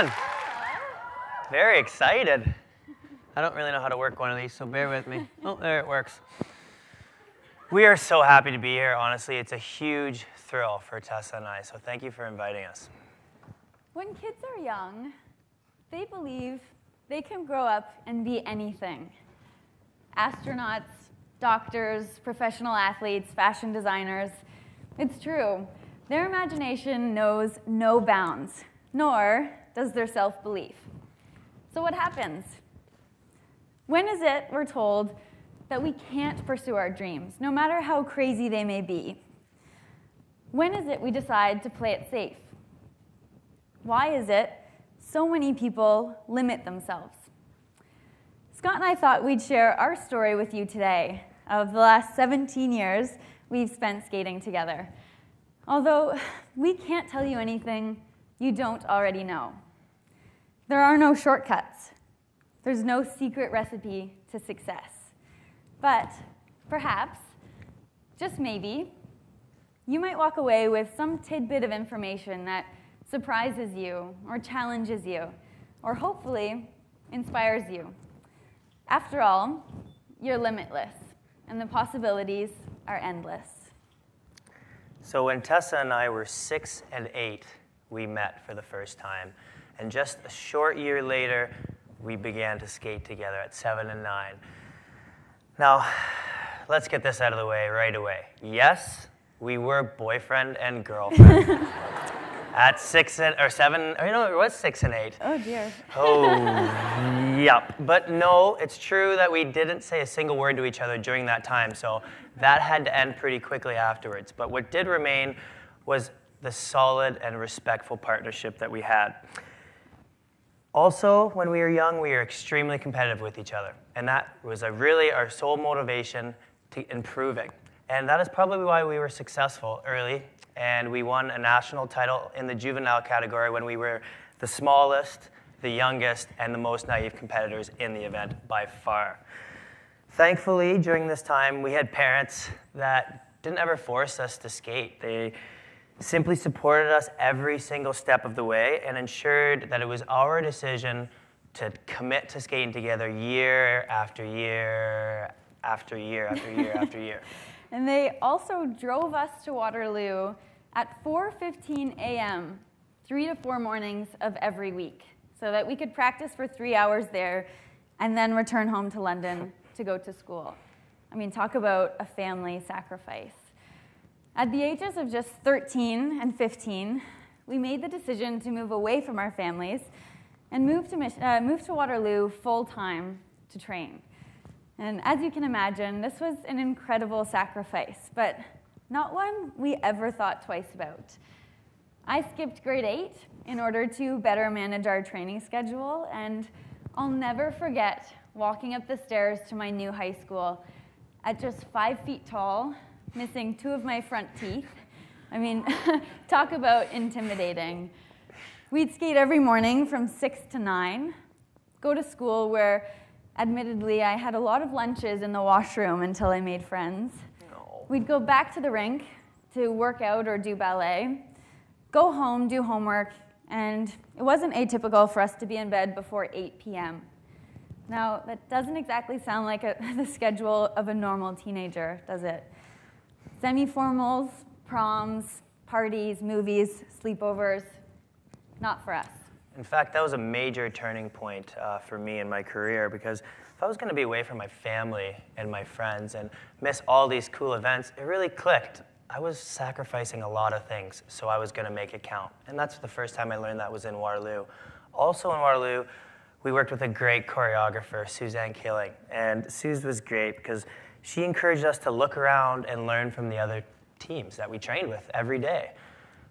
doing? Very excited. I don't really know how to work one of these, so bear with me. Oh, there it works. We are so happy to be here. Honestly, it's a huge thrill for Tessa and I, so thank you for inviting us. When kids are young, they believe they can grow up and be anything. Astronauts, doctors, professional athletes, fashion designers. It's true. Their imagination knows no bounds, nor does their self-belief. So what happens? When is it we're told that we can't pursue our dreams, no matter how crazy they may be? When is it we decide to play it safe? Why is it so many people limit themselves? Scott and I thought we'd share our story with you today of the last 17 years we've spent skating together. Although we can't tell you anything you don't already know. There are no shortcuts. There's no secret recipe to success. But perhaps, just maybe, you might walk away with some tidbit of information that surprises you or challenges you or hopefully inspires you. After all, you're limitless and the possibilities are endless. So when Tessa and I were 6 and 8, we met for the first time. And just a short year later, we began to skate together at 7 and 9. Now, let's get this out of the way right away. Yes, we were boyfriend and girlfriend. At 6 or 7, or you know, it was 6 and 8. Oh dear. Oh, yep. But no, it's true that we didn't say a single word to each other during that time, so that had to end pretty quickly afterwards. But what did remain was the solid and respectful partnership that we had. Also, when we were young, we were extremely competitive with each other, and that was really our sole motivation to improving. And that is probably why we were successful early, and we won a national title in the juvenile category when we were the smallest, the youngest, and the most naive competitors in the event by far. Thankfully, during this time, we had parents that didn't ever force us to skate. They simply supported us every single step of the way and ensured that it was our decision to commit to skating together year after year after year after year after year. And they also drove us to Waterloo at 4:15 a.m., 3 to 4 mornings of every week, so that we could practice for 3 hours there and then return home to London to go to school. I mean, talk about a family sacrifice. At the ages of just 13 and 15, we made the decision to move away from our families and move to Waterloo full-time to train. And as you can imagine, this was an incredible sacrifice, but not one we ever thought twice about. I skipped grade 8 in order to better manage our training schedule, and I'll never forget walking up the stairs to my new high school at just 5 feet tall, missing 2 of my front teeth. I mean, talk about intimidating. We'd skate every morning from 6 to 9, go to school where, admittedly, I had a lot of lunches in the washroom until I made friends. No. We'd go back to the rink to work out or do ballet, go home, do homework, and it wasn't atypical for us to be in bed before 8 p.m. Now, that doesn't exactly sound like the schedule of a normal teenager, does it? Semi-formals, proms, parties, movies, sleepovers, not for us. In fact, that was a major turning point for me in my career, because if I was going to be away from my family and my friends and miss all these cool events, it really clicked. I was sacrificing a lot of things, so I was going to make it count. And that's the first time I learned that was in Waterloo. Also in Waterloo, we worked with a great choreographer, Suzanne Killing. And Suze was great because she encouraged us to look around and learn from the other teams that we trained with every day.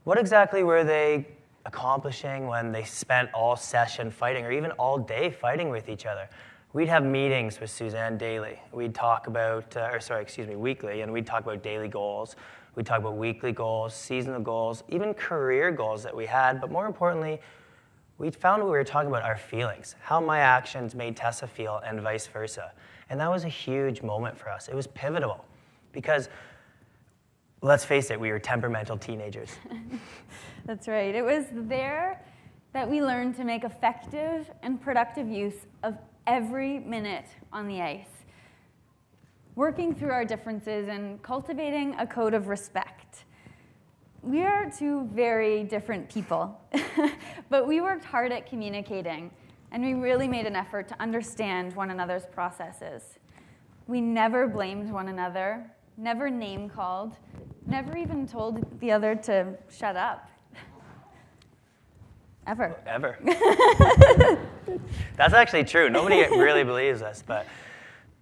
What exactly were they accomplishing when they spent all session fighting, or even all day fighting with each other? We'd have meetings with Suzanne daily. We'd talk about, weekly, and we'd talk about daily goals. We'd talk about weekly goals, seasonal goals, even career goals that we had, but more importantly, we found we were talking about our feelings, how my actions made Tessa feel and vice versa. And that was a huge moment for us. It was pivotal because, let's face it, we were temperamental teenagers. That's right. It was there that we learned to make effective and productive use of every minute on the ice, working through our differences and cultivating a code of respect. We are two very different people, but we worked hard at communicating, and we really made an effort to understand one another's processes. We never blamed one another, never name-called, never even told the other to shut up. Ever. That's actually true. Nobody really believes us, but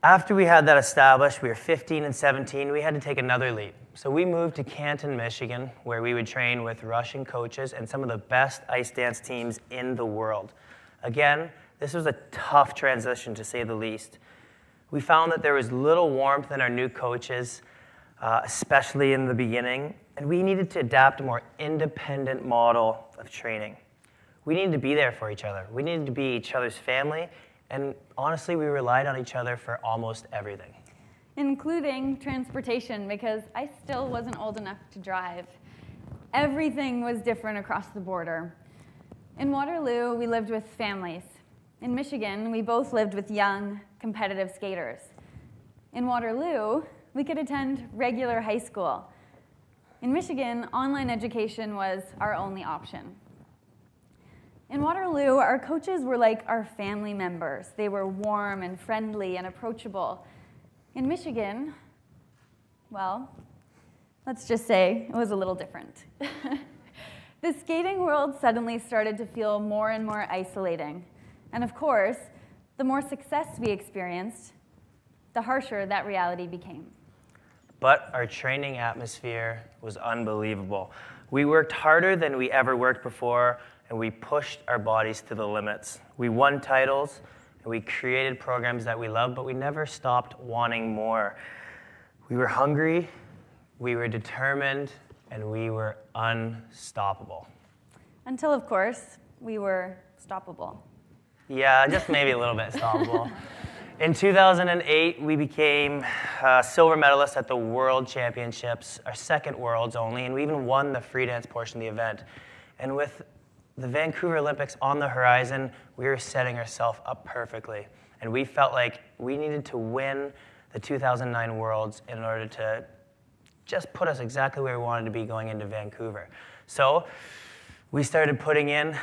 after we had that established, we were 15 and 17, we had to take another leap. So we moved to Canton, Michigan, where we would train with Russian coaches and some of the best ice dance teams in the world. Again, this was a tough transition, to say the least. We found that there was little warmth in our new coaches, especially in the beginning, and we needed to adapt a more independent model of training. We needed to be there for each other. We needed to be each other's family, and honestly, we relied on each other for almost everything. Including transportation, because I still wasn't old enough to drive. Everything was different across the border. In Waterloo, we lived with families. In Michigan, we both lived with young, competitive skaters. In Waterloo, we could attend regular high school. In Michigan, online education was our only option. In Waterloo, our coaches were like our family members. They were warm and friendly and approachable. In Michigan, well, let's just say it was a little different. The skating world suddenly started to feel more and more isolating. And of course, the more success we experienced, the harsher that reality became. But our training atmosphere was unbelievable. We worked harder than we ever worked before, and we pushed our bodies to the limits. We won titles, and we created programs that we loved, but we never stopped wanting more. We were hungry, we were determined, and we were unstoppable. Until, of course, we were stoppable. Yeah, just maybe a little bit stoppable. In 2008, we became silver medalists at the World Championships, our second Worlds only, and we even won the free dance portion of the event. And with the Vancouver Olympics on the horizon, we were setting ourselves up perfectly. And we felt like we needed to win the 2009 Worlds in order to just put us exactly where we wanted to be going into Vancouver. So we started putting in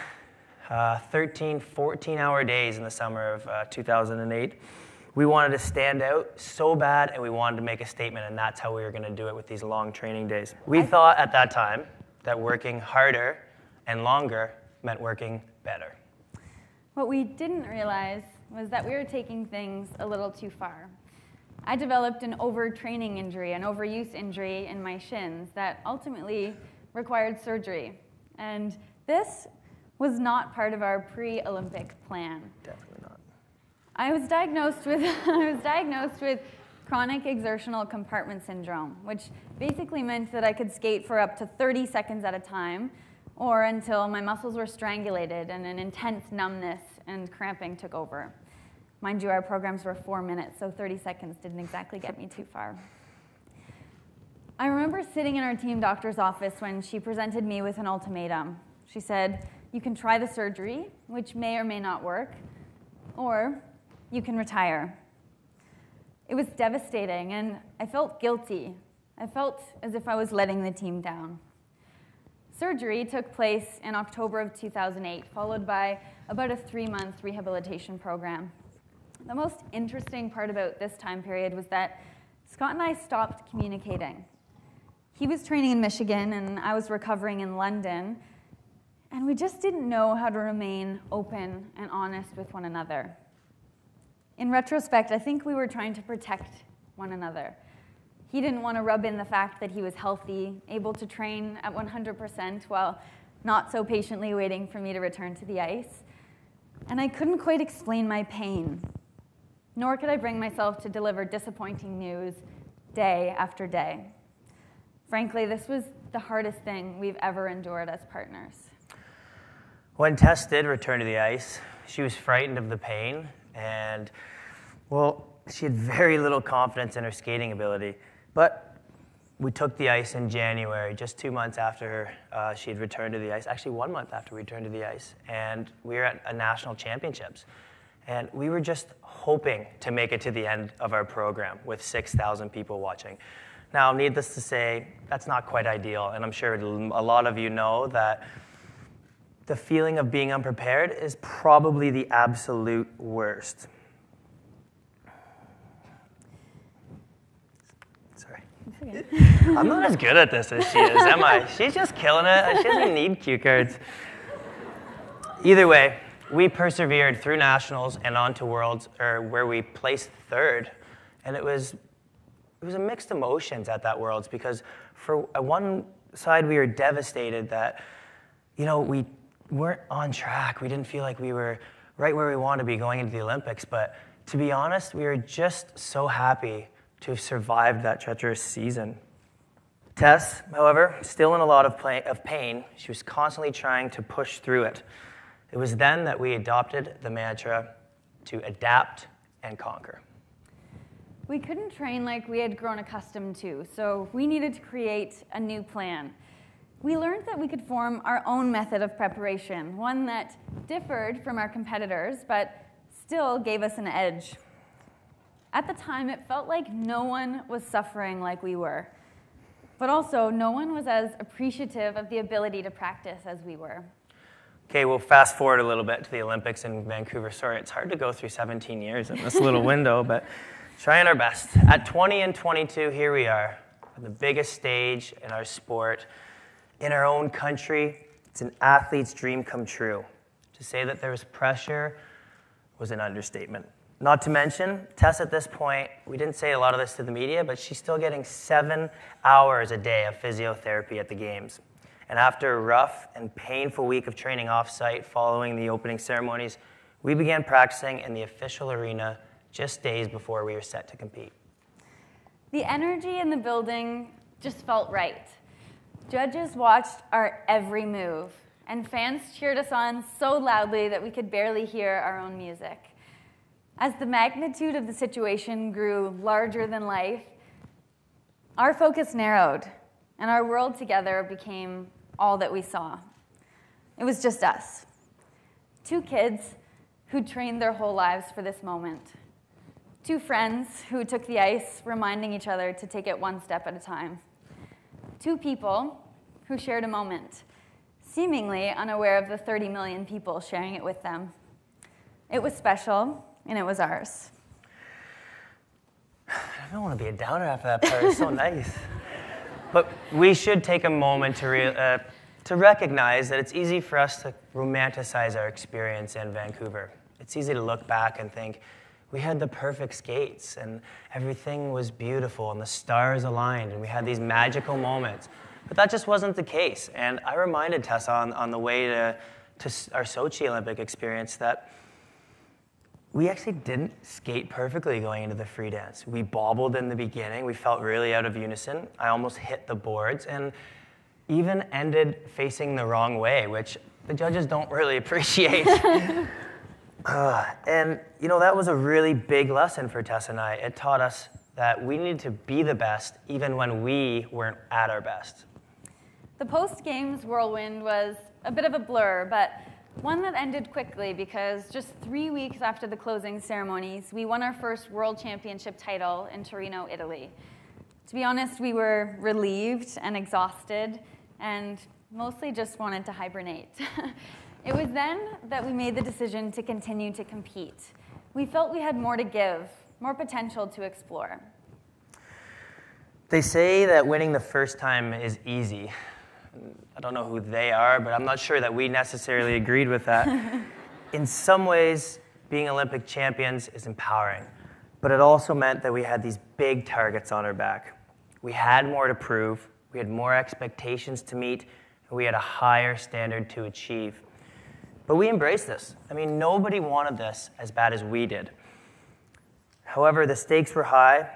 13, 14-hour days in the summer of 2008. We wanted to stand out so bad, and we wanted to make a statement, and that's how we were going to do it with these long training days. We thought at that time that working harder and longer meant working better. What we didn't realize was that we were taking things a little too far. I developed an overtraining injury, an overuse injury in my shins that ultimately required surgery. And this was not part of our pre-Olympic plan. Definitely not. I was diagnosed with chronic exertional compartment syndrome, which basically meant that I could skate for up to 30 seconds at a time, or until my muscles were strangulated and an intense numbness and cramping took over. Mind you, our programs were 4 minutes, so 30 seconds didn't exactly get me too far. I remember sitting in our team doctor's office when she presented me with an ultimatum. She said, "You can try the surgery, which may or may not work, or you can retire." It was devastating, and I felt guilty. I felt as if I was letting the team down. Surgery took place in October of 2008, followed by about a 3-month rehabilitation program. The most interesting part about this time period was that Scott and I stopped communicating. He was training in Michigan, and I was recovering in London, and we just didn't know how to remain open and honest with one another. In retrospect, I think we were trying to protect one another. He didn't want to rub in the fact that he was healthy, able to train at 100% while not so patiently waiting for me to return to the ice. And I couldn't quite explain my pain, nor could I bring myself to deliver disappointing news day after day. Frankly, this was the hardest thing we've ever endured as partners. When Tess did return to the ice, she was frightened of the pain, and, well, she had very little confidence in her skating ability. But we took the ice in January, just 2 months after she'd returned to the ice, actually 1 month after we returned to the ice, and we were at a national championships. And we were just hoping to make it to the end of our program with 6,000 people watching. Now, needless to say, that's not quite ideal, and I'm sure a lot of you know that the feeling of being unprepared is probably the absolute worst. Sorry. Okay. I'm not as good at this as she is, am I? She's just killing it. She doesn't need cue cards. Either way, we persevered through nationals and on to Worlds, where we placed third, and it was a mixed emotions at that Worlds, because for one side we were devastated that, we weren't on track. We didn't feel like we were right where we wanted to be going into the Olympics, but to be honest, we were just so happy to have survived that treacherous season. Tess, however, still in a lot of pain, she was constantly trying to push through it. It was then that we adopted the mantra to adapt and conquer. We couldn't train like we had grown accustomed to, so we needed to create a new plan. We learned that we could form our own method of preparation, one that differed from our competitors, but still gave us an edge. At the time, it felt like no one was suffering like we were, but also no one was as appreciative of the ability to practice as we were. Okay, we'll fast forward a little bit to the Olympics in Vancouver. Sorry, it's hard to go through 17 years in this little window, but trying our best. At 20 and 22, here we are, on the biggest stage in our sport, in our own country. It's an athlete's dream come true. To say that there was pressure was an understatement. Not to mention, Tess at this point, we didn't say a lot of this to the media, but she's still getting 7 hours a day of physiotherapy at the games. And after a rough and painful week of training off-site following the opening ceremonies, we began practicing in the official arena just days before we were set to compete. The energy in the building just felt right. Judges watched our every move, and fans cheered us on so loudly that we could barely hear our own music. As the magnitude of the situation grew larger than life, our focus narrowed, and our world together became all that we saw. It was just us. 2 kids who trained their whole lives for this moment. 2 friends who took the ice, reminding each other to take it one step at a time. 2 people who shared a moment, seemingly unaware of the 30 million people sharing it with them. It was special, and it was ours. I don't want to be a downer after that part. It's so nice. But we should take a moment to recognize that it's easy for us to romanticize our experience in Vancouver. It's easy to look back and think, we had the perfect skates, and everything was beautiful, and the stars aligned, and we had these magical moments. But that just wasn't the case. And I reminded Tessa on the way to our Sochi Olympic experience that we actually didn't skate perfectly going into the free dance. We bobbled in the beginning. We felt really out of unison. I almost hit the boards and even ended facing the wrong way, which the judges don't really appreciate. And, that was a really big lesson for Tess and I. It taught us that we needed to be the best even when we weren't at our best. The post-games whirlwind was a bit of a blur, but one that ended quickly because just 3 weeks after the closing ceremonies, we won our first World Championship title in Torino, Italy. To be honest, we were relieved and exhausted and mostly just wanted to hibernate. It was then that we made the decision to continue to compete. We felt we had more to give, more potential to explore. They say that winning the first time is easy. I don't know who they are, but I'm not sure that we necessarily agreed with that. In some ways, being Olympic champions is empowering, but it also meant that we had these big targets on our back. We had more to prove, we had more expectations to meet, and we had a higher standard to achieve. But we embraced this. Nobody wanted this as bad as we did. However, the stakes were high.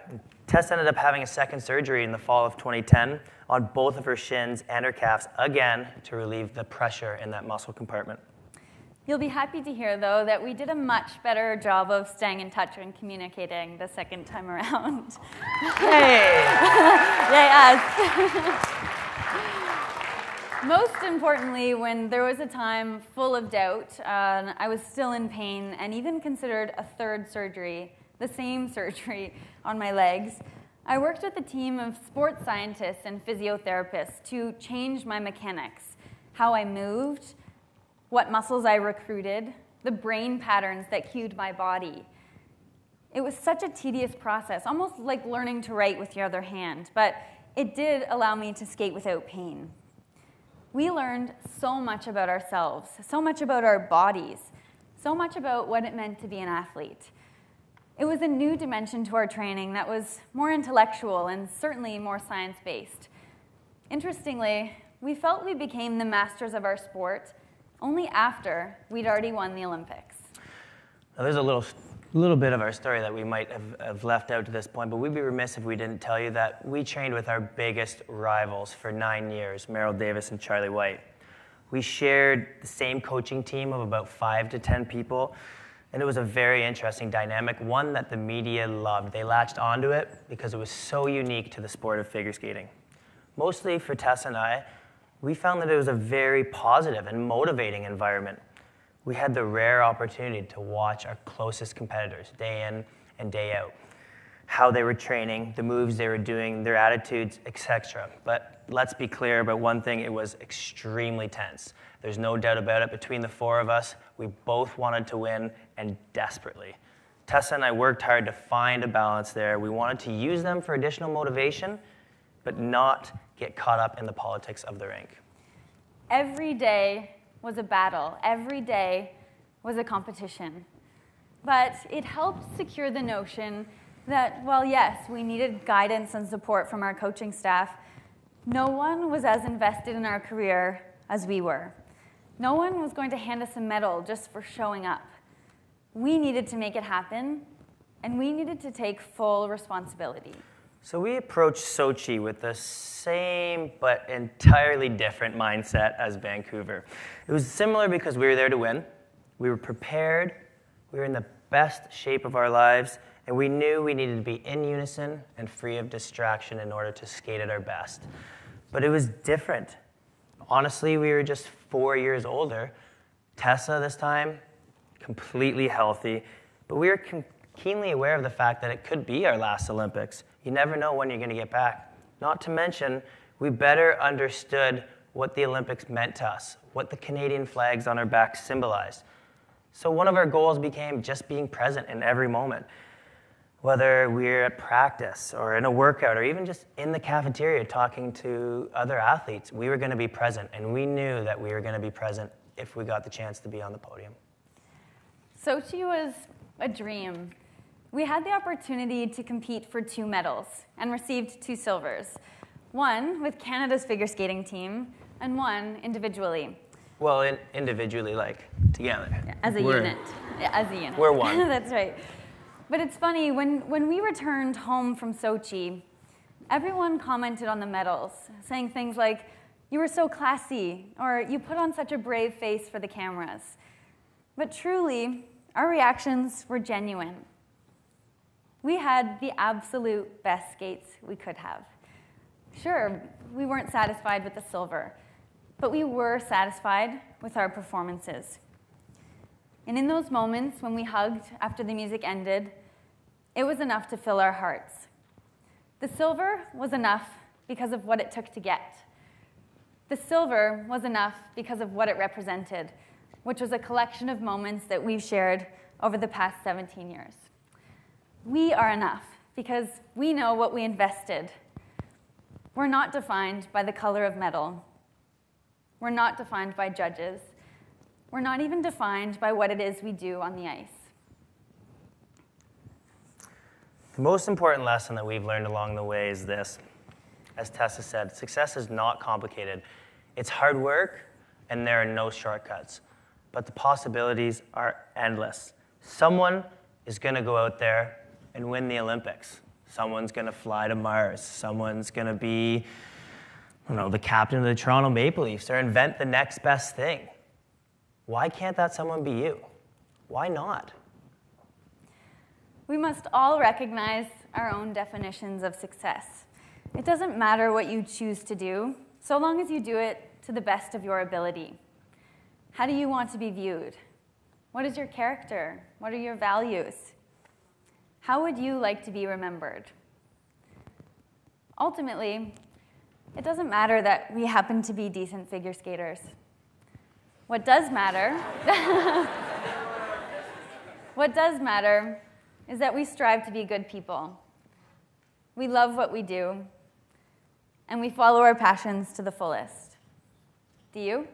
Tess ended up having a second surgery in the fall of 2010 on both of her shins and her calves, again, to relieve the pressure in that muscle compartment. You'll be happy to hear, though, that we did a much better job of staying in touch and communicating the second time around. Hey! Yay, us. Most importantly, when there was a time full of doubt, I was still in pain and even considered a third surgery, the same surgery on my legs, I worked with a team of sports scientists and physiotherapists to change my mechanics, how I moved, what muscles I recruited, the brain patterns that cued my body. It was such a tedious process, almost like learning to write with your other hand, but it did allow me to skate without pain. We learned so much about ourselves, so much about our bodies, so much about what it meant to be an athlete. It was a new dimension to our training that was more intellectual and certainly more science-based. Interestingly, we felt we became the masters of our sport only after we'd already won the Olympics. Now, there's a little bit of our story that we might have left out to this point, but we'd be remiss if we didn't tell you that we trained with our biggest rivals for 9 years, Merrill Davis and Charlie White. We shared the same coaching team of about 5 to 10 people, and it was a very interesting dynamic, one that the media loved. They latched onto it because it was so unique to the sport of figure skating. Mostly for Tessa and I, we found that it was a very positive and motivating environment. We had the rare opportunity to watch our closest competitors day in and day out, how they were training, the moves they were doing, their attitudes, etc. But let's be clear about one thing, it was extremely tense. There's no doubt about it. Between the 4 of us, we both wanted to win, and desperately. Tessa and I worked hard to find a balance there. We wanted to use them for additional motivation, but not get caught up in the politics of the rink. Every day was a battle. Every day was a competition. But it helped secure the notion that, while yes, we needed guidance and support from our coaching staff, no one was as invested in our career as we were. No one was going to hand us a medal just for showing up. We needed to make it happen, and we needed to take full responsibility. So we approached Sochi with the same but entirely different mindset as Vancouver. It was similar because we were there to win. We were prepared. We were in the best shape of our lives, and we knew we needed to be in unison and free of distraction in order to skate at our best. But it was different. Honestly, we were just 4 years older. Tessa this time, completely healthy, but we were keenly aware of the fact that it could be our last Olympics. You never know when you're going to get back. Not to mention, we better understood what the Olympics meant to us, what the Canadian flags on our backs symbolized. So one of our goals became just being present in every moment. Whether we're at practice or in a workout or even just in the cafeteria talking to other athletes, we were going to be present, and we knew that we were going to be present if we got the chance to be on the podium. Sochi was a dream. We had the opportunity to compete for 2 medals and received 2 silvers, one with Canada's figure skating team and one individually. Well, individually, like together. As a unit. Yeah, as a unit. We're one. That's right. But it's funny, when we returned home from Sochi, everyone commented on the medals, saying things like, "You were so classy," or "You put on such a brave face for the cameras." But truly, our reactions were genuine. We had the absolute best skates we could have. Sure, we weren't satisfied with the silver, but we were satisfied with our performances. And in those moments when we hugged after the music ended, it was enough to fill our hearts. The silver was enough because of what it took to get. The silver was enough because of what it represented, which was a collection of moments that we've shared over the past 17 years. We are enough because we know what we invested. We're not defined by the color of medal. We're not defined by judges. We're not even defined by what it is we do on the ice. The most important lesson that we've learned along the way is this. As Tessa said, success is not complicated. It's hard work, and there are no shortcuts. But the possibilities are endless. Someone is going to go out there and win the Olympics. Someone's going to fly to Mars. Someone's going to be, the captain of the Toronto Maple Leafs or invent the next best thing. Why can't that someone be you? Why not? We must all recognize our own definitions of success. It doesn't matter what you choose to do, so long as you do it to the best of your ability. How do you want to be viewed? What is your character? What are your values? How would you like to be remembered? Ultimately, it doesn't matter that we happen to be decent figure skaters. What does matter is that we strive to be good people. We love what we do, and we follow our passions to the fullest. Do you?